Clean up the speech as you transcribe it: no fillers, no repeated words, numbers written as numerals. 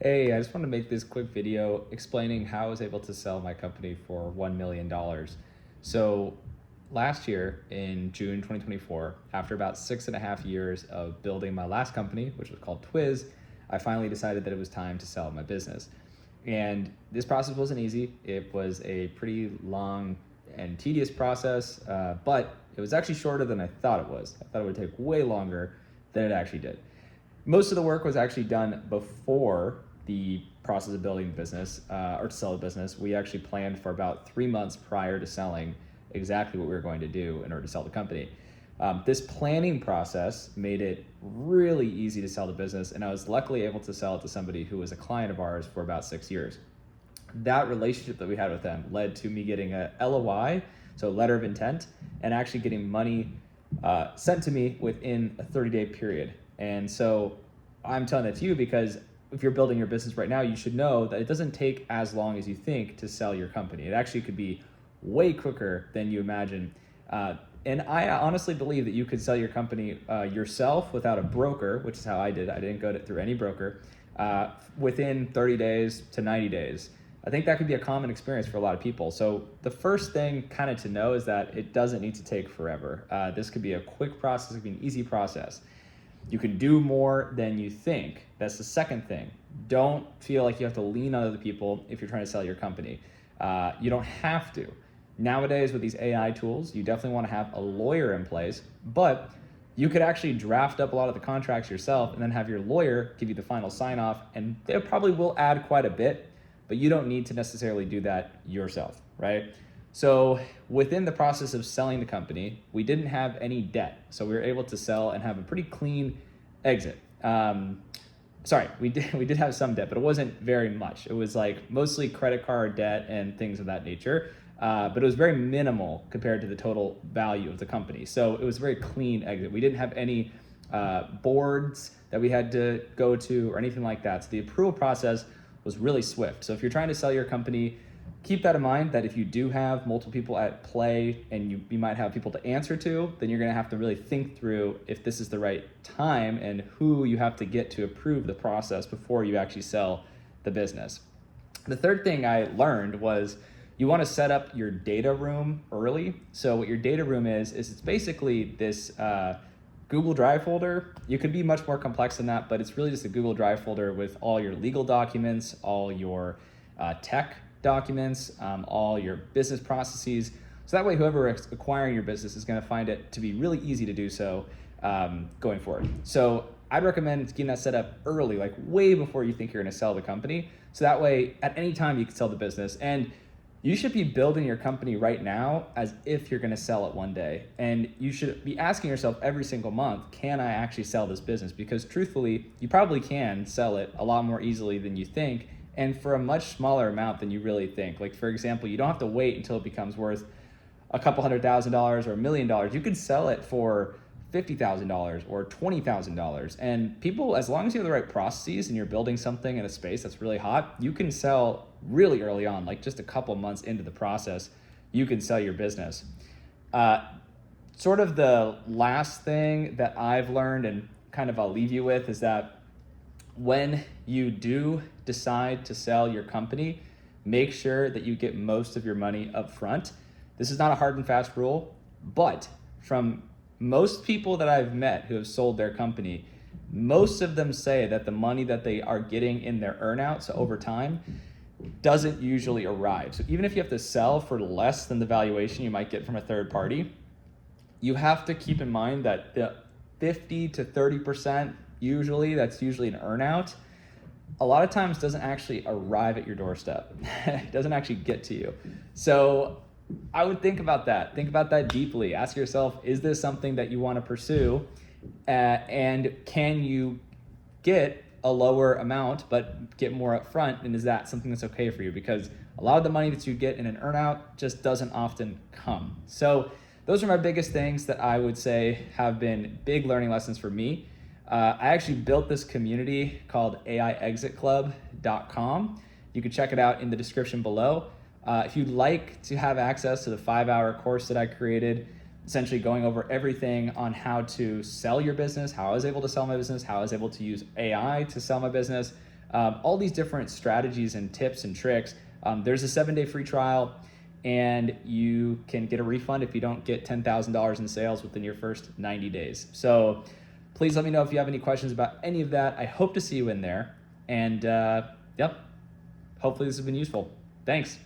Hey, I just wanted to make this quick video explaining how I was able to sell my company for $1 million. So last year in June 2024, after about 6.5 years of building my last company, which was called Twiz, I finally decided that it was time to sell my business. And this process wasn't easy. It was a pretty long and tedious process, but it was actually shorter than I thought it was. I thought it would take way longer than it actually did. Most of the work was actually done before the process of building the business or to sell the business. We actually planned for about 3 months prior to selling exactly what we were going to do in order to sell the company. This planning process made it really easy to sell the business, and I was luckily able to sell it to somebody who was a client of ours for about 6 years. That relationship that we had with them led to me getting a LOI, so a letter of intent, and actually getting money sent to me within a 30-day period. And so I'm telling that to you because if you're building your business right now, you should know that it doesn't take as long as you think to sell your company. It actually could be way quicker than you imagine. And I honestly believe that you could sell your company yourself without a broker, which is how I did. I didn't go through any broker, within 30 days to 90 days. I think that could be a common experience for a lot of people. So the first thing kind of to know is that it doesn't need to take forever. This could be a quick process, it could be an easy process. You can do more than you think. That's the second thing. Don't feel like you have to lean on other people if you're trying to sell your company. You don't have to. Nowadays with these AI tools, you definitely want to have a lawyer in place, but you could actually draft up a lot of the contracts yourself and then have your lawyer give you the final sign off, and they probably will add quite a bit, but you don't need to necessarily do that yourself, right? So within the process of selling the company, we didn't have any debt. So we were able to sell and have a pretty clean exit. We did have some debt, but it wasn't very much. It was like mostly credit card debt and things of that nature. But it was very minimal compared to the total value of the company. So it was a very clean exit. We didn't have any boards that we had to go to or anything like that. So the approval process was really swift. So if you're trying to sell your company, keep that in mind, that if you do have multiple people at play and you might have people to answer to, then you're gonna have to really think through if this is the right time and who you have to get to approve the process before you actually sell the business. The third thing I learned was you wanna set up your data room early. So what your data room is it's basically this Google Drive folder. You could be much more complex than that, but it's really just a Google Drive folder with all your legal documents, all your tech documents, all your business processes. So that way, whoever is acquiring your business is going to find it to be really easy to do so going forward. So I'd recommend getting that set up early, like way before you think you're going to sell the company. So that way, at any time you can sell the business. And you should be building your company right now as if you're going to sell it one day. And you should be asking yourself every single month, can I actually sell this business? Because truthfully, you probably can sell it a lot more easily than you think, and for a much smaller amount than you really think. Like for example, you don't have to wait until it becomes worth a couple $100,000 or $1 million. You could sell it for $50,000 or $20,000. And people, as long as you have the right processes and you're building something in a space that's really hot, you can sell really early on, like just a couple months into the process, you can sell your business. Sort of the last thing that I've learned and kind of I'll leave you with is that when you do decide to sell your company, make sure that you get most of your money up front. This is not a hard and fast rule, but from most people that I've met who have sold their company, most of them say that the money that they are getting in their earnout, so over time, doesn't usually arrive. So even if you have to sell for less than the valuation you might get from a third party, you have to keep in mind that the 50 to 30%, that's usually an earnout, a lot of times doesn't actually arrive at your doorstep. It doesn't actually get to you. So I would think about that. Think about that deeply. Ask yourself, is this something that you want to pursue? And can you get a lower amount but get more upfront? And is that something that's okay for you? Because a lot of the money that you get in an earnout just doesn't often come. So those are my biggest things that I would say have been big learning lessons for me. I actually built this community called AIExitClub.com. You can check it out in the description below. If you'd like to have access to the 5-hour course that I created, essentially going over everything on how to sell your business, how I was able to sell my business, how I was able to use AI to sell my business, all these different strategies and tips and tricks. There's a 7-day free trial, and you can get a refund if you don't get $10,000 in sales within your first 90 days. So please let me know if you have any questions about any of that. I hope to see you in there. And yep, hopefully this has been useful. Thanks.